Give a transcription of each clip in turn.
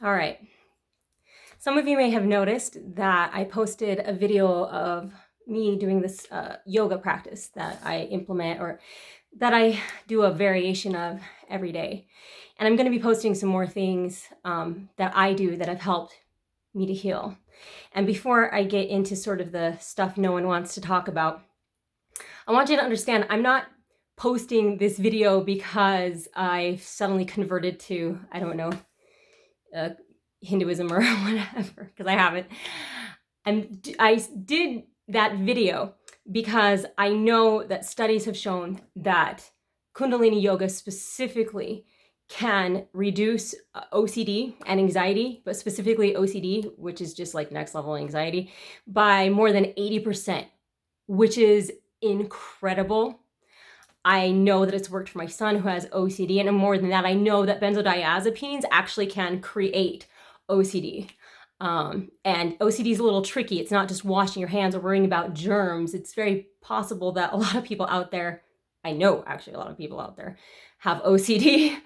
All right. Some of you may have noticed that I posted a video of me doing this yoga practice that I implement or that I do a variation of every day. And I'm going to be posting some more things that I do that have helped me to heal. And before I get into sort of the stuff no one wants to talk about, I want you to understand I'm not posting this video because I suddenly converted to, I don't know, uh, Hinduism or whatever, because I haven't. And I did that video because I know that studies have shown that Kundalini Yoga specifically can reduce OCD and anxiety, but specifically OCD, which is just like next level anxiety, by more than 80%, which is incredible. I know that it's worked for my son who has OCD, and more than that, I know that benzodiazepines actually can create OCD. And OCD is a little tricky. It's not just washing your hands or worrying about germs. It's very possible that a lot of people out there, I know actually a lot of people out there, have OCD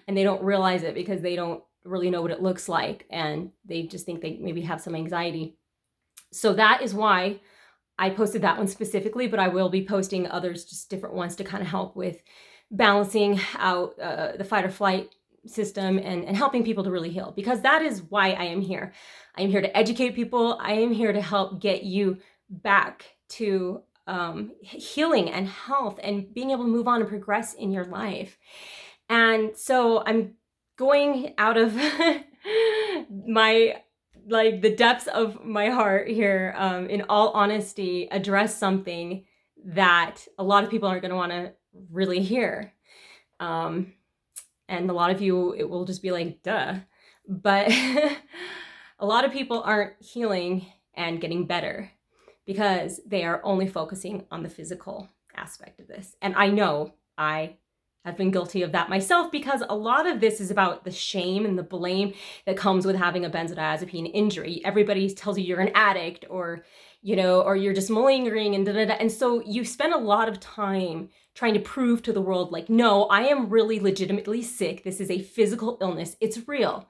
and they don't realize it because they don't really know what it looks like and they just think they maybe have some anxiety. So that is why I posted that one specifically, but I will be posting others, just different ones to kind of help with balancing out the fight or flight system and helping people to really heal, because that is why I am here. I am here to educate people. I am here to help get you back to healing and health and being able to move on and progress in your life. And so I'm going out of my the depths of my heart here, in all honesty, address something that a lot of people aren't going to want to really hear. And a lot of you, it will just be like, duh. But a lot of people aren't healing and getting better because they are only focusing on the physical aspect of this. And I know I have been guilty of that myself, because a lot of this is about the shame and the blame that comes with having a benzodiazepine injury. Everybody tells you you're an addict, or or you're just malingering and da-da-da. And so you spend a lot of time trying to prove to the world, like, no, I am really legitimately sick. This is a physical illness. It's real.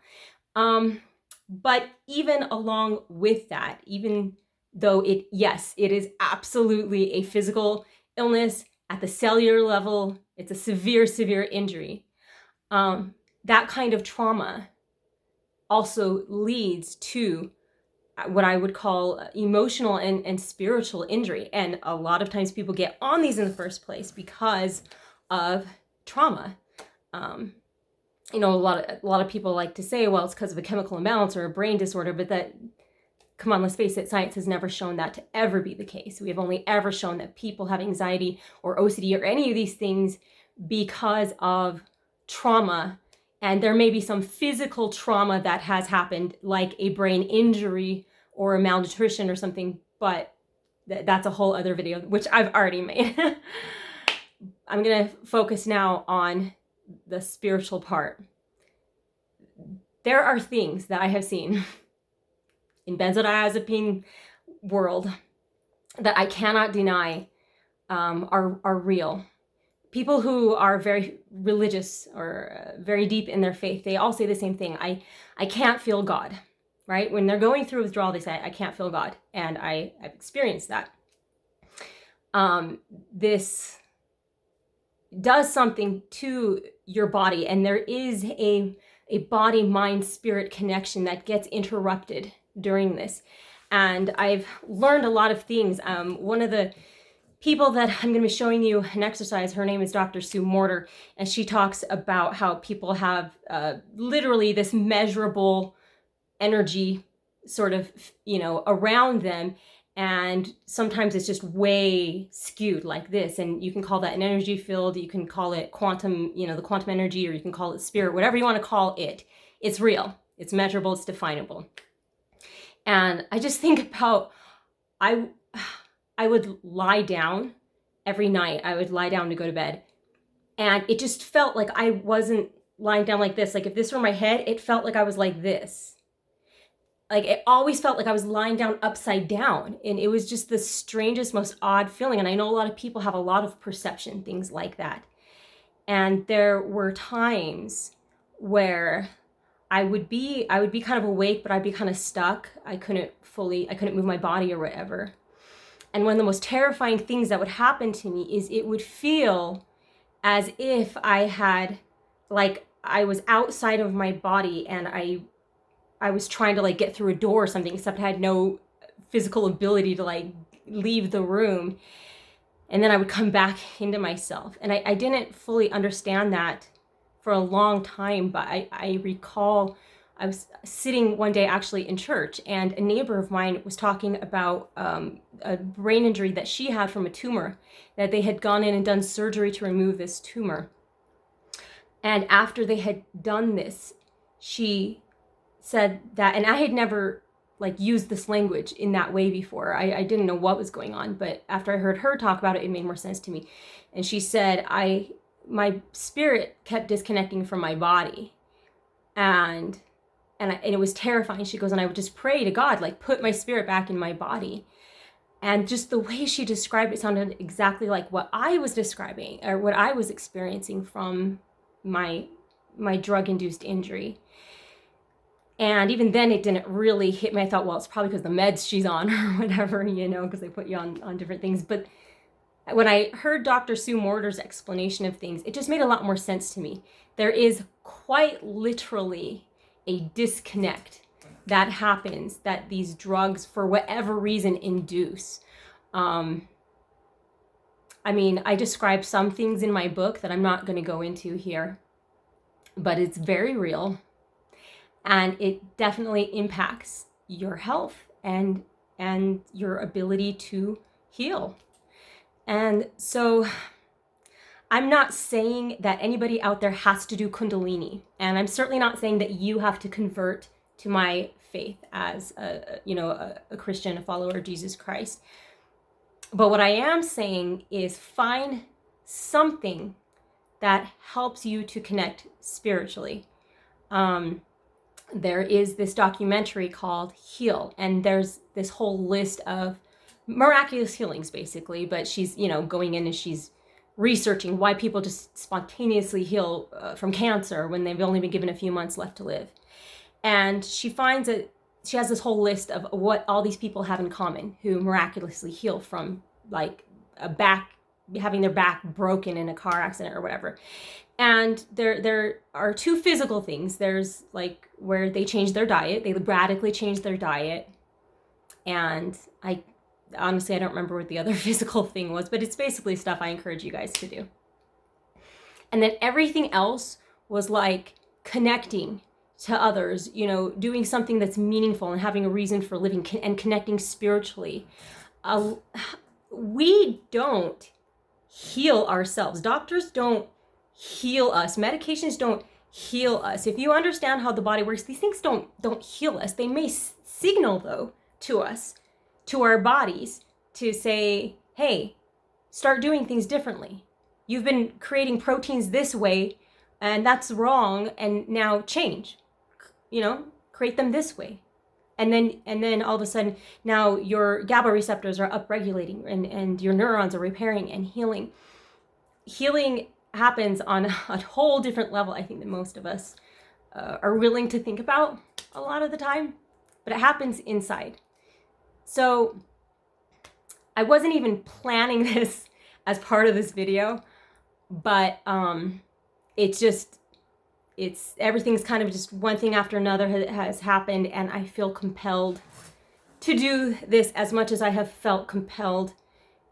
But even along with that, even though yes, it is absolutely a physical illness at the cellular level, it's a severe, severe injury. That kind of trauma also leads to what I would call emotional and spiritual injury. And a lot of times people get on these in the first place because of trauma. A lot of people like to say, well, it's because of a chemical imbalance or a brain disorder, but that, come on, let's face it, science has never shown that to ever be the case. We have only ever shown that people have anxiety or OCD or any of these things because of trauma. And there may be some physical trauma that has happened, like a brain injury or a malnutrition or something, but that's a whole other video, which I've already made. I'm going to focus now on the spiritual part. There are things that I have seen in benzodiazepine world that I cannot deny are real. People who are very religious or very deep in their faith, they all say the same thing. I can't feel God, right? When they're going through withdrawal, they say, I can't feel God. And I've experienced that. This does something to your body, and there is a body, mind, spirit connection that gets interrupted during this. And I've learned a lot of things. One of the people that I'm going to be showing you an exercise, her name is Dr. Sue Morter, and she talks about how people have literally this measurable energy sort of, around them. And sometimes it's just way skewed like this. And you can call that an energy field. You can call it quantum, the quantum energy, or you can call it spirit, whatever you want to call it. It's real. It's measurable. It's definable. And I just think about, I would lie down every night. I would lie down to go to bed. And it just felt like I wasn't lying down like this. Like if this were my head, it felt like I was like this. Like it always felt like I was lying down upside down. And it was just the strangest, most odd feeling. And I know a lot of people have a lot of perception, things like that. And there were times where I would be kind of awake, but I'd be kind of stuck. I couldn't move my body or whatever. And one of the most terrifying things that would happen to me is it would feel as if I was outside of my body, and I was trying to like get through a door or something, except I had no physical ability to like leave the room. And then I would come back into myself. And I didn't fully understand that for a long time, but I recall I was sitting one day actually in church, and a neighbor of mine was talking about a brain injury that she had from a tumor, that they had gone in and done surgery to remove this tumor. And after they had done this, she said that, and I had never like used this language in that way before. I didn't know what was going on, but after I heard her talk about it, it made more sense to me. And she said, my spirit kept disconnecting from my body, and it was terrifying. She goes, and I would just pray to God, like, put my spirit back in my body. And just the way she described it sounded exactly like what I was describing, or what I was experiencing from my drug-induced injury. And even then, it didn't really hit me. I thought, well, it's probably because the meds she's on or whatever, because they put you on different things. But when I heard Dr. Sue Morter's explanation of things, it just made a lot more sense to me. There is quite literally a disconnect that happens that these drugs, for whatever reason, induce. I describe some things in my book that I'm not going to go into here, but it's very real. And it definitely impacts your health and your ability to heal. And so I'm not saying that anybody out there has to do Kundalini. And I'm certainly not saying that you have to convert to my faith as a Christian, a follower of Jesus Christ. But what I am saying is find something that helps you to connect spiritually. There is this documentary called Heal, and there's this whole list of miraculous healings, basically, but she's, going in and she's researching why people just spontaneously heal from cancer when they've only been given a few months left to live. And she finds that she has this whole list of what all these people have in common who miraculously heal from like having their back broken in a car accident or whatever. And there are two physical things. There's like where they change their diet. They radically change their diet. And honestly, I don't remember what the other physical thing was, but it's basically stuff I encourage you guys to do. And then everything else was like connecting to others, doing something that's meaningful and having a reason for living and connecting spiritually. We don't heal ourselves. Doctors don't heal us. Medications don't heal us. If you understand how the body works, these things don't heal us. They may signal, though, to us, to our bodies, to say, hey, start doing things differently. You've been creating proteins this way, and that's wrong, and now change. Create them this way. And then all of a sudden, now your GABA receptors are upregulating, and your neurons are repairing and healing. Healing happens on a whole different level, I think, than most of us are willing to think about a lot of the time, but it happens inside. So I wasn't even planning this as part of this video, but everything's kind of just one thing after another has happened, and I feel compelled to do this as much as I have felt compelled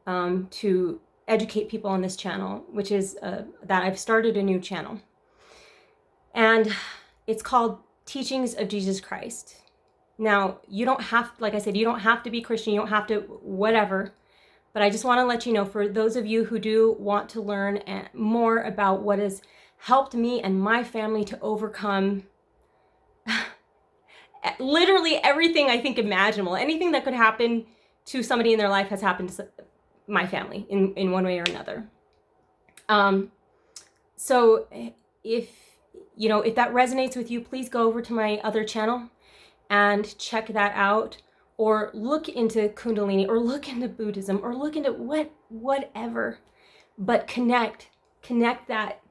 to educate people on this channel, which is that I've started a new channel. And it's called Teachings of Jesus Christ. Now, you don't have, like I said, you don't have to be Christian, you don't have to whatever, but I just want to let you know, for those of you who do want to learn more about what has helped me and my family to overcome literally everything I think imaginable, anything that could happen to somebody in their life has happened to my family in one way or another. So if that resonates with you, please go over to my other channel and check that out, or look into Kundalini, or look into Buddhism, or look into whatever, but connect that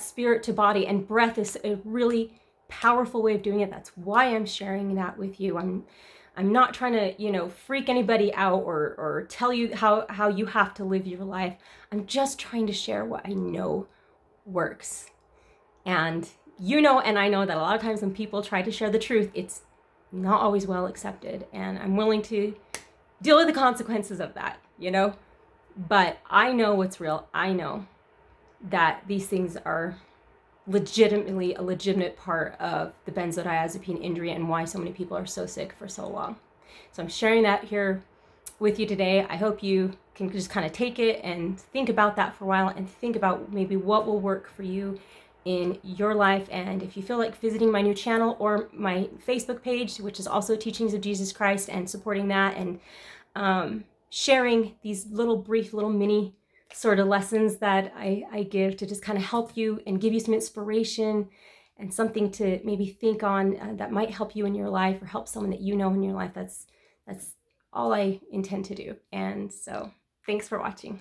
spirit to body. And breath is a really powerful way of doing it. That's why I'm sharing that with you. I'm not trying to, freak anybody out or tell you how you have to live your life. I'm just trying to share what I know works. And and I know that a lot of times when people try to share the truth, it's not always well accepted. And I'm willing to deal with the consequences of that, But I know what's real. I know that these things are legitimately a legitimate part of the benzodiazepine injury and why so many people are so sick for so long. So I'm sharing that here with you today. I hope you can just kind of take it and think about that for a while and think about maybe what will work for you in your life. And if you feel like visiting my new channel or my Facebook page, which is also Teachings of Jesus Christ, and supporting that and sharing these brief little mini sort of lessons that I give to just kind of help you and give you some inspiration and something to maybe think on that might help you in your life or help someone that you know in your life. That's all I intend to do. And so thanks for watching.